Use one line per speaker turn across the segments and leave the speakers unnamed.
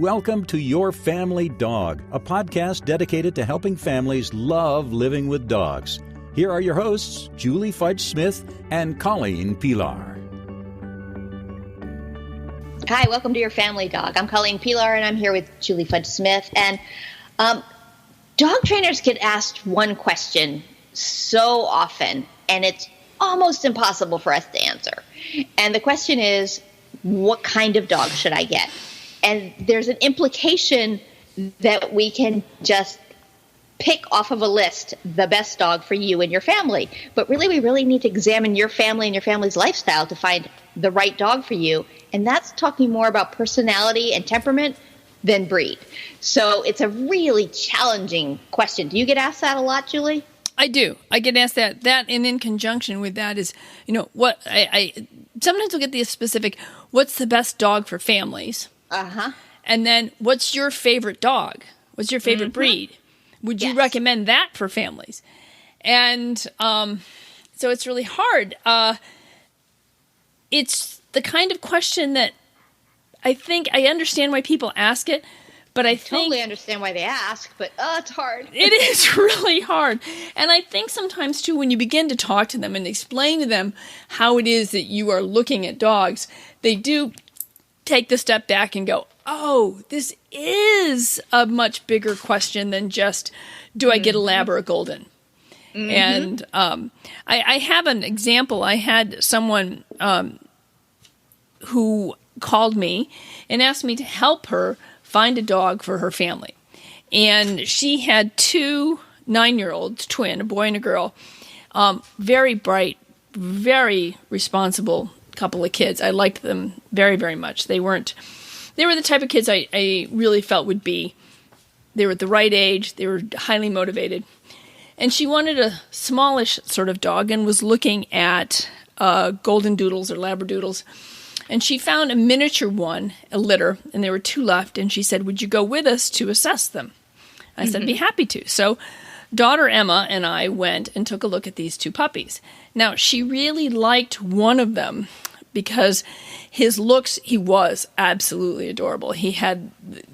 welcome to Your Family Dog, a podcast dedicated to helping families love living with dogs. Here are your hosts, Julie Fudge Smith and Colleen Pelar.
Hi, welcome to Your Family Dog. I'm Colleen Pelar, and I'm here with Julie Fudge Smith. And dog trainers get asked one question so often, and it's almost impossible for us to answer. And the question is, what kind of dog should I get? And there's an implication that we can just pick off of a list the best dog for you and your family. But really, we really need to examine your family and your family's lifestyle to find the right dog for you. And that's talking more about personality and temperament than breed. So it's a really challenging question. Do you get asked that a lot, Julie?
I do. I get asked that. That, and in conjunction with that is, what I sometimes we'll get the specific, what's the best dog for families? Uh-huh. And then, what's your favorite dog? What's your favorite breed? Would you recommend that for families? And so it's really hard. It's the kind of question that I think I understand why people ask it, but I totally
understand why they ask, but it's hard.
It is really hard. And I think sometimes, too, when you begin to talk to them and explain to them how it is that you are looking at dogs, they do take the step back and go, oh, this is a much bigger question than just, do I get a lab or a golden? Mm-hmm. And I have an example. I had someone who called me and asked me to help her find a dog for her family. And she had 2 9-year-olds, twin, a boy and a girl, very bright, very responsible couple of kids. I liked them very, very much. They were the type of kids I really felt they were at the right age. They were highly motivated. And she wanted a smallish sort of dog and was looking at golden doodles or labradoodles. And she found a miniature one, a litter, and there were 2 left. And she said, would you go with us to assess them? I said, be happy to. So daughter Emma and I went and took a look at these 2 puppies. Now, she really liked one of them because his looks, he was absolutely adorable. He had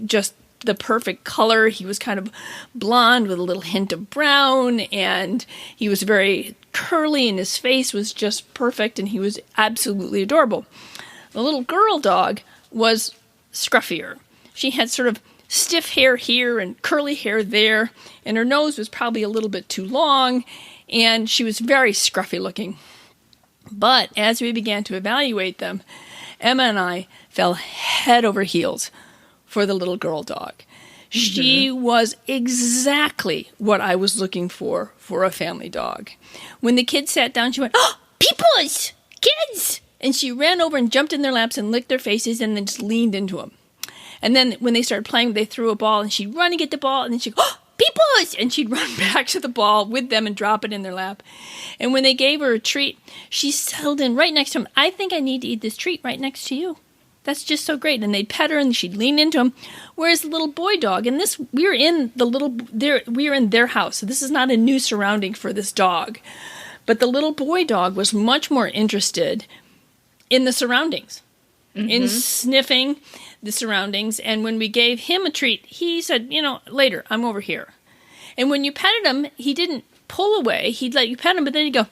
just the perfect color. He was kind of blonde with a little hint of brown, and he was very curly, and his face was just perfect, and he was absolutely adorable. The little girl dog was scruffier. She had sort of stiff hair here and curly hair there, and her nose was probably a little bit too long, and she was very scruffy looking. But as we began to evaluate them, Emma and I fell head over heels for the little girl dog. Mm-hmm. She was exactly what I was looking for a family dog. When the kids sat down, she went, oh, peoples, kids! And she ran over and jumped in their laps and licked their faces and then just leaned into them. And then when they started playing, they threw a ball, and she'd run and get the ball, and then she'd go, oh, peoples! And she'd run back to the ball with them and drop it in their lap. And when they gave her a treat, she settled in right next to him. I think I need to eat this treat right next to you. That's just so great. And they'd pet her, and she'd lean into him. Whereas the little boy dog, and we were in their house, so this is not a new surrounding for this dog. But the little boy dog was much more interested in the surroundings, in sniffing the surroundings. And when we gave him a treat, he said, later, I'm over here. And when you petted him, he didn't pull away. He'd let you pet him, but then he'd go,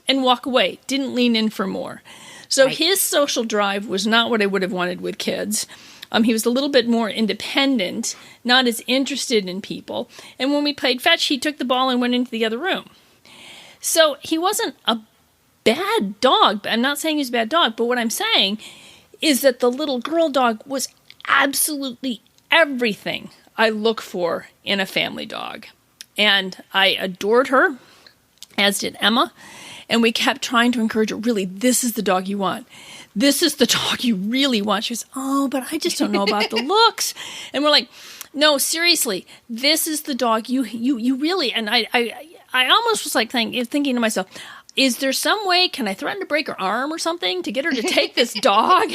and walk away. Didn't lean in for more. So his social drive was not what I would have wanted with kids. He was a little bit more independent, not as interested in people. And when we played fetch, he took the ball and went into the other room. So he wasn't a bad dog. I'm not saying he's a bad dog, but what I'm saying is that the little girl dog was absolutely everything I look for in a family dog. And I adored her, as did Emma. And we kept trying to encourage her, really, this is the dog you want. This is the dog you really want. She was, oh, but I just don't know about the looks. And we're like, no, seriously, this is the dog you really, and I almost was like thinking to myself, is there some way, can I threaten to break her arm or something to get her to take this dog?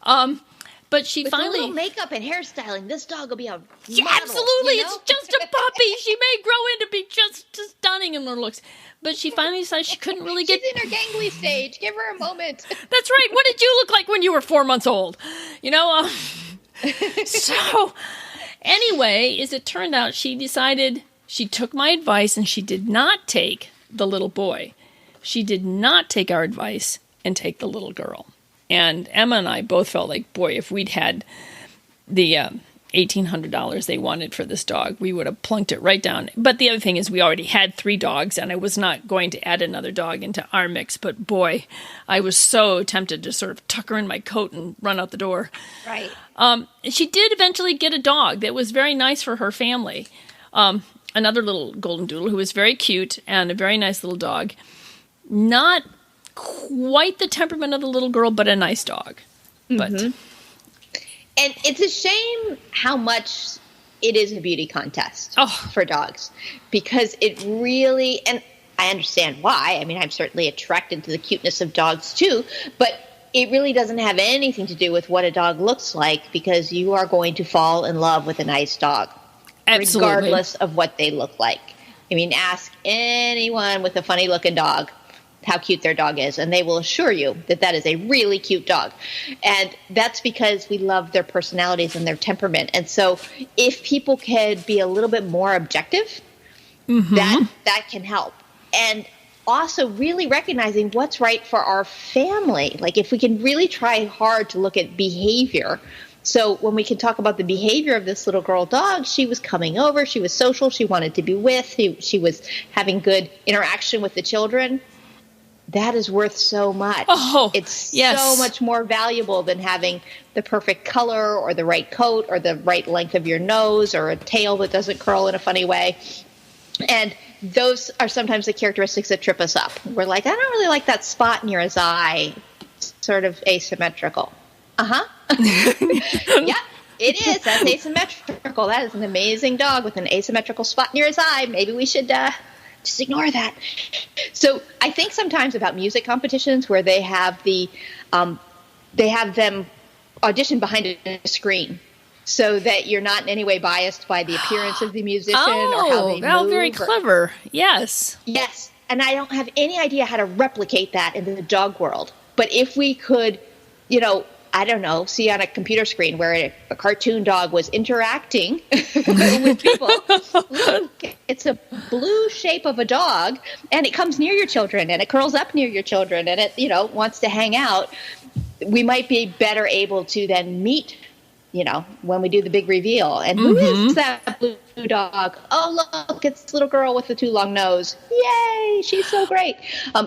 But she
With
finally...
a little makeup and hairstyling, this dog will be a model,
absolutely, it's just a puppy. She may grow into be just stunning in her looks. But she finally decided she couldn't really get...
She's in her gangly stage. Give her a moment.
That's right. What did you look like when you were 4 months old? So anyway, as it turned out, she took my advice and she did not take the little boy. She did not take our advice and take the little girl. And Emma and I both felt like, boy, if we'd had the $1,800 they wanted for this dog, we would have plunked it right down. But the other thing is we already had 3 dogs, and I was not going to add another dog into our mix. But boy, I was so tempted to sort of tuck her in my coat and run out the door.
Right.
She did eventually get a dog that was very nice for her family. Another little golden doodle who was very cute and a very nice little dog. Not quite the temperament of the little girl, but a nice dog. But
And it's a shame how much it is a beauty contest for dogs, because it really, and I understand why. I mean, I'm certainly attracted to the cuteness of dogs too, but it really doesn't have anything to do with what a dog looks like, because you are going to fall in love with a nice dog,
absolutely,
regardless of what they look like. I mean, ask anyone with a funny looking dog how cute their dog is, and they will assure you that that is a really cute dog. And that's because we love their personalities and their temperament. And so if people could be a little bit more objective, that can help. And also really recognizing what's right for our family. Like if we can really try hard to look at behavior. So when we can talk about the behavior of this little girl dog, she was coming over, she was social, she wanted to be with, she was having good interaction with the children. That is worth so much. It's so much more valuable than having the perfect color or the right coat or the right length of your nose or a tail that doesn't curl in a funny way. And those are sometimes the characteristics that trip us up. We're like, I don't really like that spot near his eye. It's sort of asymmetrical. Yeah, it is. That's asymmetrical. That is an amazing dog with an asymmetrical spot near his eye. Maybe we should just ignore that. So I think sometimes about music competitions where they have them audition behind a screen so that you're not in any way biased by the appearance of the musician or how they move.
Very clever. Yes.
Yes. And I don't have any idea how to replicate that in the dog world. But if we could, I don't know, see on a computer screen where a cartoon dog was interacting with people. Look, it's a blue shape of a dog, and it comes near your children, and it curls up near your children, and it, wants to hang out. We might be better able to then meet, when we do the big reveal. And who is that blue dog? Oh, look, it's this little girl with the too long nose. Yay, she's so great.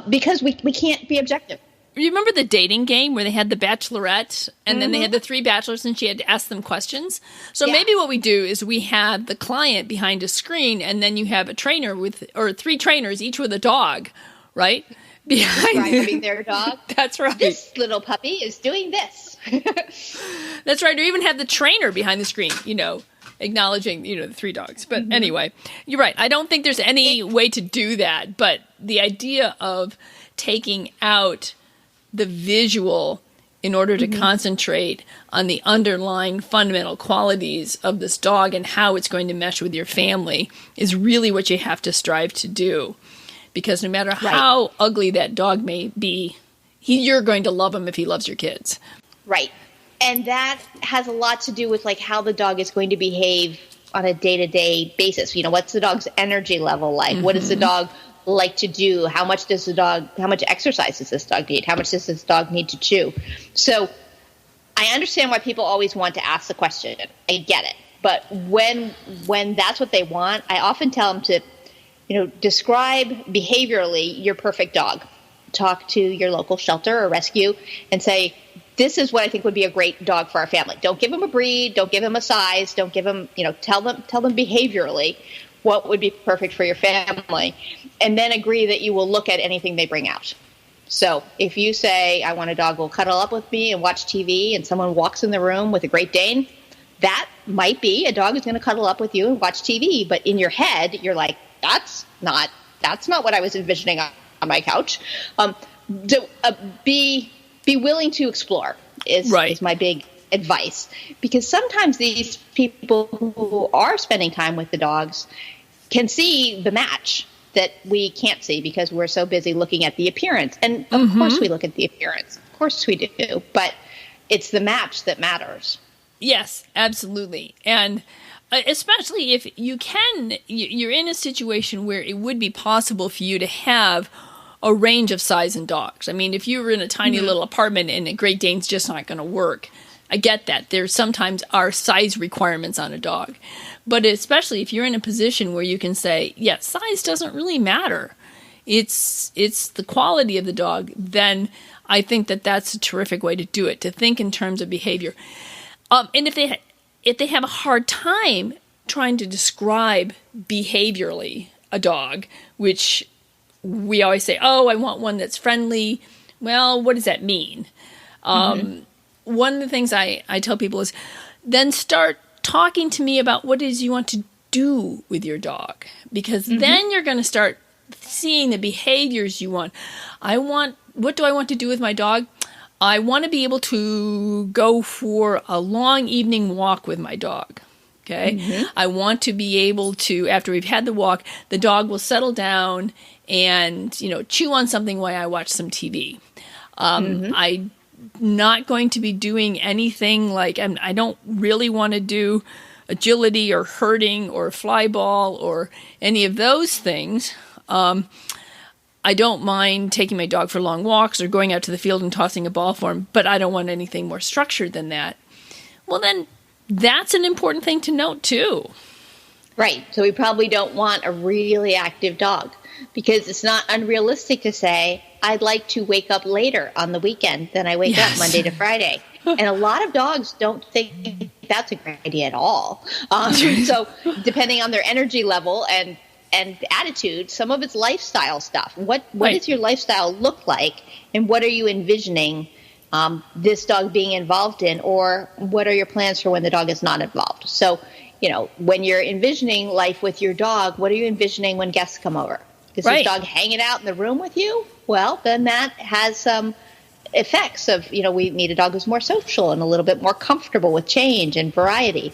Because we can't be objective.
You remember the dating game where they had the bachelorette and then they had the 3 bachelors and she had to ask them questions? So maybe what we do is we have the client behind a screen and then you have a trainer or 3 trainers, each with a dog, right?
Describing their dog.
That's right.
This little puppy is doing this.
That's right. Or even have the trainer behind the screen, acknowledging, the 3 dogs. But anyway, you're right. I don't think there's any way to do that. But the idea of taking out the visual in order to concentrate on the underlying fundamental qualities of this dog and how it's going to mesh with your family is really what you have to strive to do. Because no matter how ugly that dog may be, you're going to love him if he loves your kids.
Right. And that has a lot to do with how the dog is going to behave on a day-to-day basis. What's the dog's energy level like? What does the dog like to do? How much exercise does this dog need? How much does this dog need to chew? So I understand why people always want to ask the question. I get it. But when that's what they want, I often tell them to, describe behaviorally your perfect dog. Talk to your local shelter or rescue and say, this is what I think would be a great dog for our family. Don't give him a breed. Don't give him a size. Don't give him, tell them behaviorally what would be perfect for your family, and then agree that you will look at anything they bring out. So if you say, I want a dog who will cuddle up with me and watch TV, and someone walks in the room with a Great Dane, that might be a dog who's going to cuddle up with you and watch TV. But in your head, you're like, that's not what I was envisioning on my couch. Be willing to explore is my big advice, because sometimes these people who are spending time with the dogs can see the match that we can't see because we're so busy looking at the appearance. And of course we look at the appearance. Of course we do. But it's the match that matters.
Yes, absolutely. And especially if you're in a situation where it would be possible for you to have a range of size in dogs. I mean, if you were in a tiny little apartment and a Great Dane's just not going to work, I get that. There sometimes are size requirements on a dog. But especially if you're in a position where you can say, yeah, size doesn't really matter. It's the quality of the dog, then I think that's a terrific way to do it, to think in terms of behavior. And if they have a hard time trying to describe behaviorally a dog, which we always say, oh, I want one that's friendly. Well, what does that mean? One of the things I tell people is then start talking to me about what it is you want to do with your dog, because then you're going to start seeing the behaviors you want. What do I want to do with my dog? I want to be able to go for a long evening walk with my dog. Okay. I want to be able to, after we've had the walk, the dog will settle down and, chew on something while I watch some TV. I'm not going to be doing anything like, I don't really want to do agility or herding or fly ball or any of those things. I don't mind taking my dog for long walks or going out to the field and tossing a ball for him, but I don't want anything more structured than that. Well, then that's an important thing to note too.
Right. So we probably don't want a really active dog, because it's not unrealistic to say, I'd like to wake up later on the weekend than I wake up Monday to Friday. And a lot of dogs don't think that's a great idea at all. So depending on their energy level and attitude, some of it's lifestyle stuff. What does your lifestyle look like, and what are you envisioning this dog being involved in, or what are your plans for when the dog is not involved? So, when you're envisioning life with your dog, what are you envisioning when guests come over? Is this dog hanging out in the room with you? Well, then that has some effects of, we need a dog who's more social and a little bit more comfortable with change and variety.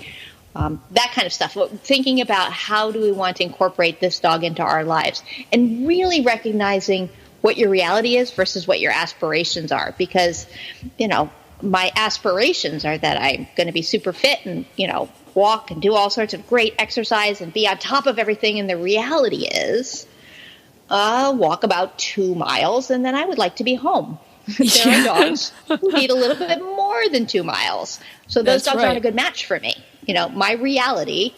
That kind of stuff. Thinking about how do we want to incorporate this dog into our lives, and really recognizing what your reality is versus what your aspirations are. Because, my aspirations are that I'm going to be super fit and, walk and do all sorts of great exercise and be on top of everything. And the reality is, walk about 2 miles and then I would like to be home. There are dogs who need a little bit more than 2 miles. So those dogs aren't a good match for me. My reality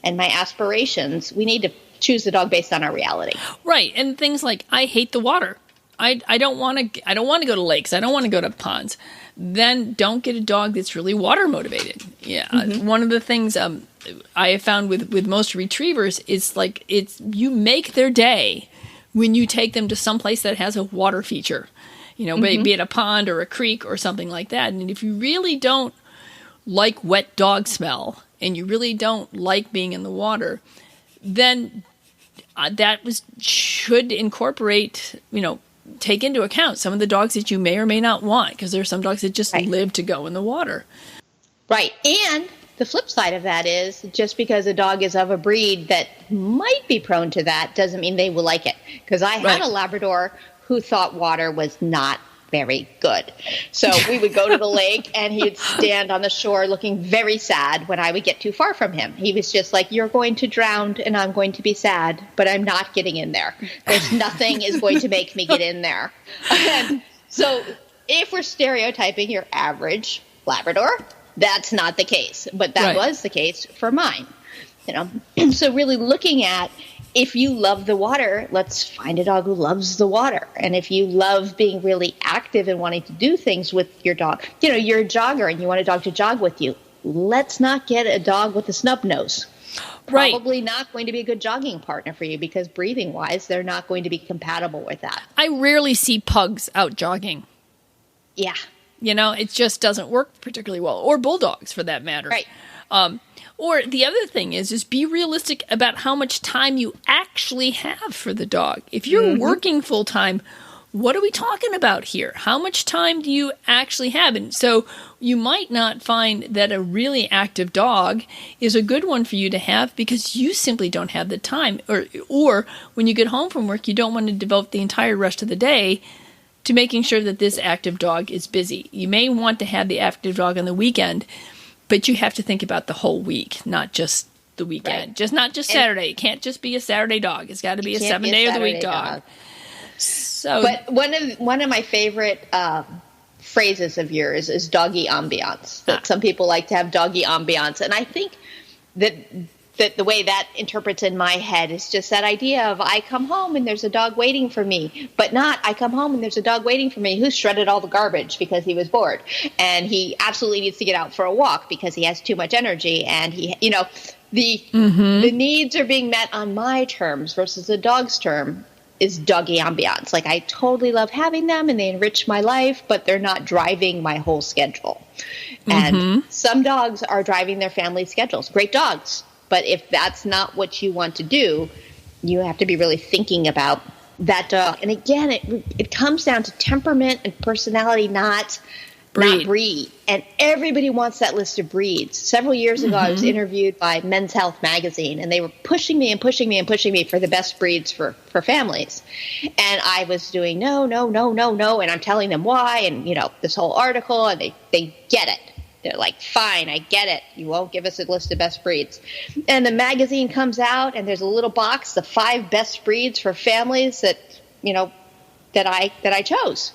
and my aspirations, we need to choose the dog based on our reality.
Right. And things like, I hate the water. I don't want to go to lakes. I don't want to go to ponds. Then don't get a dog that's really water motivated. Yeah. One of the things I have found with most retrievers is you make their day when you take them to some place that has a water feature. Be it a pond or a creek or something like that. And if you really don't like wet dog smell and you really don't like being in the water, then should incorporate, take into account some of the dogs that you may or may not want, because there are some dogs that just live to go in the water. Right.
And the flip side of that is, just because a dog is of a breed that might be prone to that doesn't mean they will like it. Because I had a Labrador who thought water was not very good. So we would go to the lake and he would stand on the shore looking very sad when I would get too far from him. He was just like, you're going to drown and I'm going to be sad, but I'm not getting in there. There's nothing is going to make me get in there. And so if we're stereotyping your average Labrador, that's not the case. But that was the case for mine. So really looking at, if you love the water, let's find a dog who loves the water. And if you love being really active and wanting to do things with your dog, you're a jogger and you want a dog to jog with you, let's not get a dog with a snub nose. Probably not going to be a good jogging partner for you, because breathing-wise, they're not going to be compatible with that.
I rarely see pugs out jogging.
Yeah.
It just doesn't work particularly well. Or bulldogs, for that matter.
Right.
Or the other thing is be realistic about how much time you actually have for the dog. If you're working full time, what are we talking about here? How much time do you actually have? And so you might not find that a really active dog is a good one for you to have, because you simply don't have the time. Or when you get home from work, you don't want to devote the entire rest of the day to making sure that this active dog is busy. You may want to have the active dog on the weekend, But you have to think about the whole week, not just the weekend.
Right.
Not just Saturday. It can't just be a Saturday dog. It's got to be a 7-day-of-the-week dog. So,
but one of my favorite phrases of yours is doggy ambiance. That some people like to have doggy ambiance, and I think that the way that interprets in my head is just that idea of I come home and there's a dog waiting for me, but not I come home and there's a dog waiting for me who shredded all the garbage because he was bored and he absolutely needs to get out for a walk because he has too much energy and the needs are being met on my terms versus the dog's term is doggy ambiance. Like I totally love having them and they enrich my life, but they're not driving my whole schedule. And some dogs are driving their family schedules. Great dogs. But if that's not what you want to do, you have to be really thinking about that dog. And again, it comes down to temperament and personality, not breed. And everybody wants that list of breeds. Several years ago, I was interviewed by Men's Health magazine, and they were pushing me for the best breeds for families. And I was doing no, and I'm telling them why, and this whole article, and they get it. They're like, fine, I get it. You won't give us a list of best breeds. And the magazine comes out, and there's a little box, the 5 best breeds for families that I chose.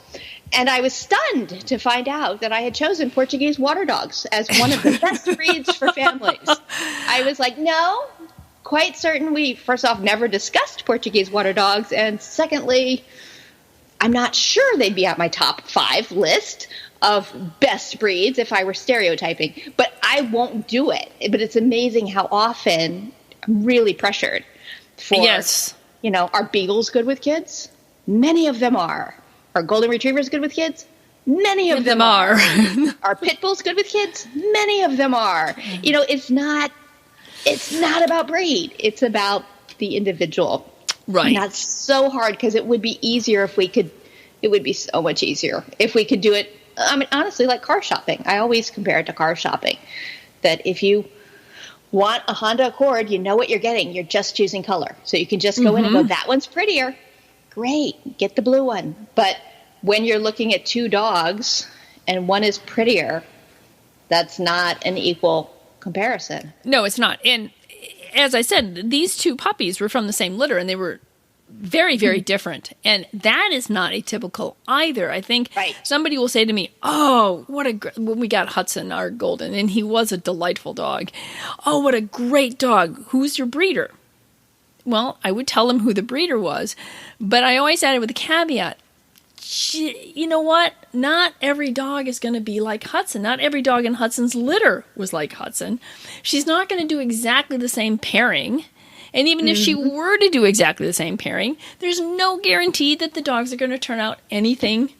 And I was stunned to find out that I had chosen Portuguese water dogs as one of the best breeds for families. I was like, no, quite certain we, first off, never discussed Portuguese water dogs. And secondly, I'm not sure they'd be at my top 5 list of best breeds if I were stereotyping, but I won't do it. But it's amazing how often I'm really pressured for, are beagles good with kids? Many of them are. Are golden retrievers good with kids? Many of them are. Are pit bulls good with kids? Many of them are. It's not about breed. It's about the individual.
Right.
And that's so hard because it would be easier if we could, it would be so much easier if we could do it. I mean, honestly, like car shopping. I always compare it to car shopping. That if you want a Honda Accord, you know what you're getting. You're just choosing color. So you can just go in and go, that one's prettier. Great. Get the blue one. But when you're looking at 2 dogs and one is prettier, that's not an equal comparison.
No, it's not. And as I said, these 2 puppies were from the same litter and they were very, very different. And that is not atypical either. I think somebody will say to me, oh, when we got Hudson, our golden, and he was a delightful dog. Oh, what a great dog. Who's your breeder? Well, I would tell them who the breeder was, but I always added with a caveat, you know what? Not every dog is going to be like Hudson. Not every dog in Hudson's litter was like Hudson. She's not going to do exactly the same pairing. And even if she were to do exactly the same pairing, there's no guarantee that the dogs are going to turn out anything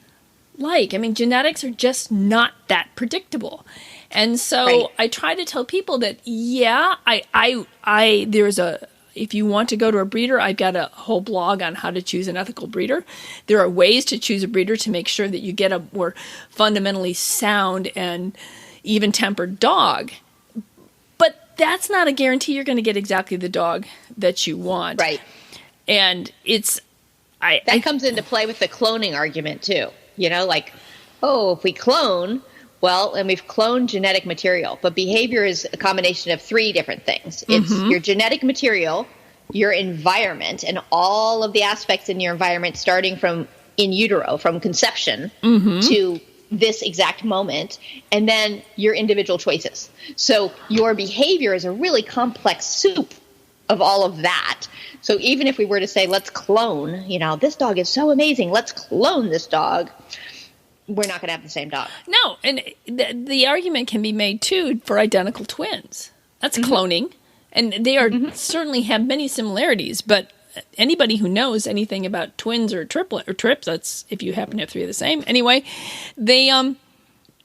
like. I mean, genetics are just not that predictable. And so I try to tell people that, if you want to go to a breeder, I've got a whole blog on how to choose an ethical breeder. There are ways to choose a breeder to make sure that you get a more fundamentally sound and even-tempered dog. But that's not a guarantee you're going to get exactly the dog that you want.
Right.
And
that comes into play with the cloning argument, too. If we clone, well, and we've cloned genetic material, but behavior is a combination of 3 different things. It's your genetic material, your environment, and all of the aspects in your environment, starting from in utero, from conception to this exact moment, and then your individual choices. So your behavior is a really complex soup of all of that. So even if we were to say, let's clone, this dog is so amazing, let's clone this dog, we're not going to have the same dog. No,
and the argument can be made, too, for identical twins. That's cloning, and they are certainly have many similarities, but anybody who knows anything about twins or trips, that's if you happen to have 3 of the same. Anyway, they're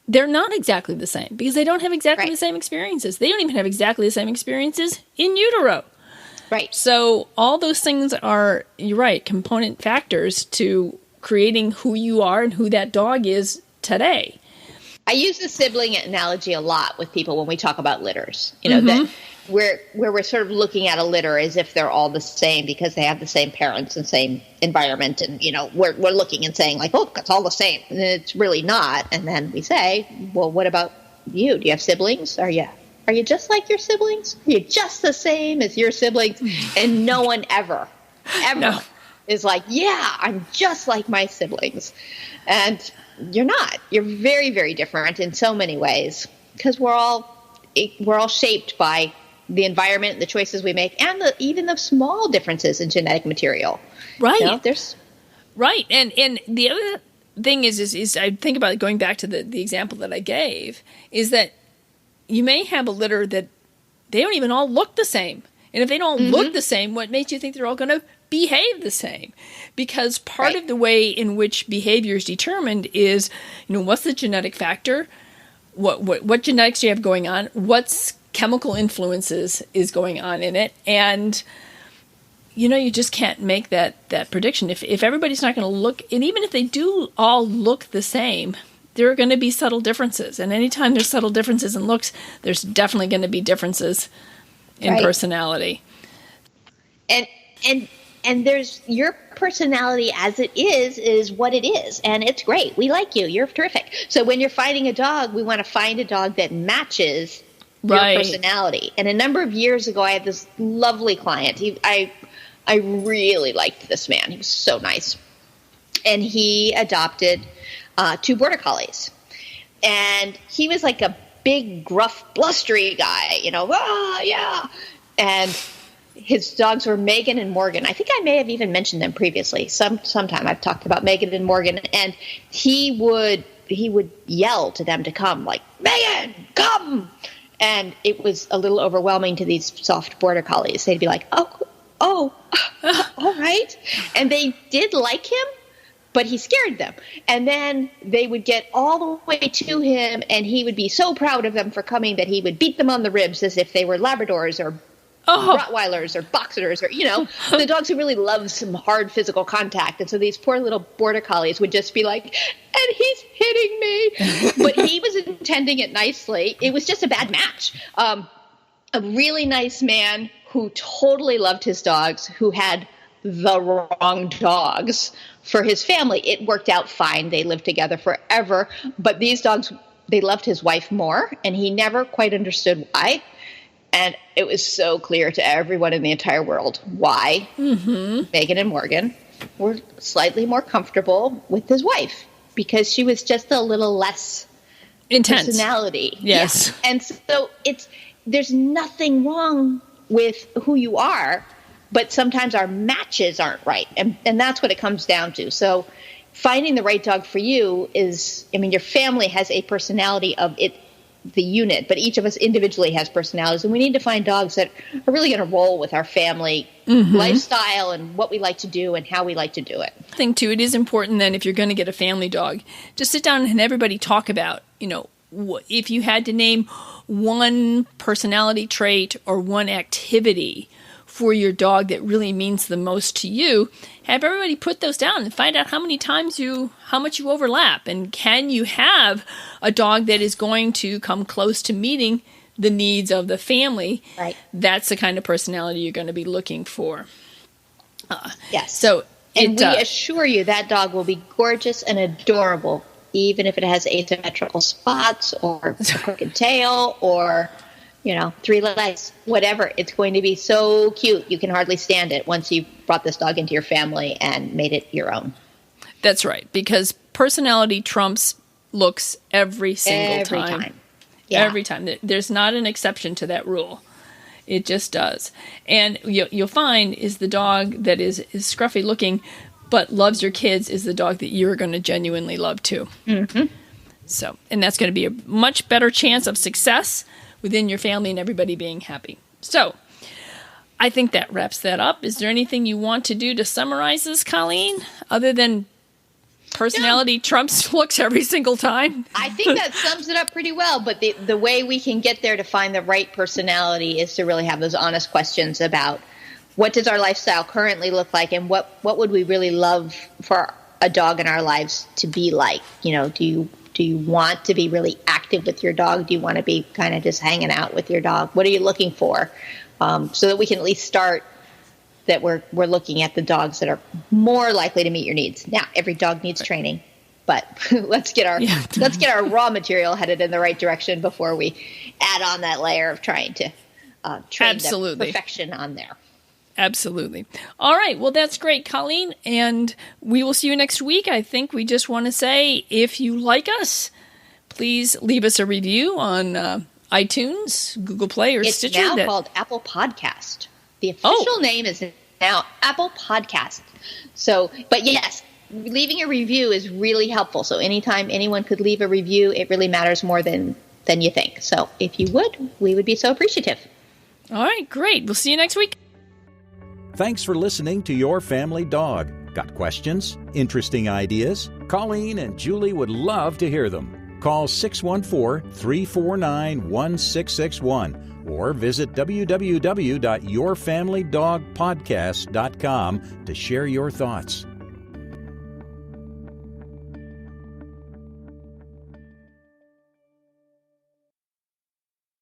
not exactly the same because they don't have exactly the same experiences. They don't even have exactly the same experiences in utero.
Right.
So all those things are, you're right, component factors to creating who you are and who that dog is today.
I use the sibling analogy a lot with people when we talk about litters. That where we're sort of looking at a litter as if they're all the same because they have the same parents and same environment, and we're looking and saying like, oh, it's all the same, and it's really not. And then we say, well, what about you? Do you have siblings? Are you just like your siblings? Are you just the same as your siblings? And no one ever
No.
is like, yeah, I'm just like my siblings. And you're not. You're very, very different in so many ways, because we're all shaped by the environment and the choices we make, and even the small differences in genetic material.
Right. Right. And the other thing is I think about going back to the example that I gave, is that you may have a litter that they don't even all look the same. And if they don't look the same, what makes you think they're all going to behave the same? Because part of the way in which behavior is determined is, what's the genetic factor? What genetics do you have going on? What's chemical influences is going on in it? And, you just can't make that prediction. If everybody's not going to look, and even if they do all look the same, there are going to be subtle differences. And anytime there's subtle differences in looks, there's definitely going to be differences in personality.
And there's your personality as it is what it is. And it's great. We like you. You're terrific. So when you're finding a dog, we want to find a dog that matches your personality. And a number of years ago, I had this lovely client. I really liked this man. He was so nice. And he adopted 2 border collies. And he was like a big, gruff, blustery guy, yeah. And his dogs were Megan and Morgan. I think I may have even mentioned them previously. Sometime I've talked about Megan and Morgan. And he would yell to them to come, like, Megan, come! And it was a little overwhelming to these soft border collies. They'd be like, oh, all right. And they did like him, but he scared them. And then they would get all the way to him, and he would be so proud of them for coming that he would beat them on the ribs as if they were Labradors or Rottweilers or Boxers or, the dogs who really love some hard physical contact. And so these poor little border collies would just be like, and he's hitting me. But he was intending it nicely. It was just a bad match. A really nice man who totally loved his dogs, who had the wrong dogs for his family. It worked out fine. They lived together forever. But these dogs, they loved his wife more, and he never quite understood why. And it was so clear to everyone in the entire world why Megan and Morgan were slightly more comfortable with his wife, because she was just a little less
intense
personality.
Yes.
Yeah. And so there's nothing wrong with who you are, but sometimes our matches aren't right. And that's what it comes down to. So finding the right dog for you is, your family has a personality of it, the unit, but each of us individually has personalities, and we need to find dogs that are really going to roll with our family lifestyle and what we like to do and how we like to do it.
I think too, it is important then, if you're going to get a family dog, just sit down and everybody talk about, if you had to name one personality trait or one activity for your dog that really means the most to you, have everybody put those down and find out how much you overlap. And can you have a dog that is going to come close to meeting the needs of the family?
Right.
That's the kind of personality you're going to be looking for.
Yes.
So,
we assure you that dog will be gorgeous and adorable, even if it has asymmetrical spots or a crooked tail or 3 legs, whatever. It's going to be so cute. You can hardly stand it once you've brought this dog into your family and made it your own.
That's right, because personality trumps looks every single time. Yeah. Every time. There's not an exception to that rule. It just does. And you'll find is the dog that is scruffy looking but loves your kids is the dog that you're going to genuinely love too. Mm-hmm. So, and that's going to be a much better chance of success within your family and everybody being happy. So, I think that wraps that up. Is there anything you want to do to summarize this, Colleen, other than personality trumps looks every single time?
I think that sums it up pretty well, but the way we can get there to find the right personality is to really have those honest questions about what does our lifestyle currently look like, and what would we really love for a dog in our lives to be like? Do you want to be really active with your dog? Do you want to be kind of just hanging out with your dog? What are you looking for? So that we can at least start that we're looking at the dogs that are more likely to meet your needs. Now, every dog needs training. but let's get our raw material headed in the right direction before we add on that layer of trying to train the perfection on there.
Absolutely. All right. Well, that's great, Colleen. And we will see you next week. I think we just want to say, if you like us, please leave us a review on iTunes, Google Play, or Stitcher.
It's now called Apple Podcast. The official name is now Apple Podcast. So, but yes, leaving a review is really helpful. So anytime anyone could leave a review, it really matters more than you think. So if you would, we would be so appreciative.
All right. Great. We'll see you next week.
Thanks for listening to Your Family Dog. Got questions? Interesting ideas? Colleen and Julie would love to hear them. Call 614-349-1661 or visit www.yourfamilydogpodcast.com to share your thoughts.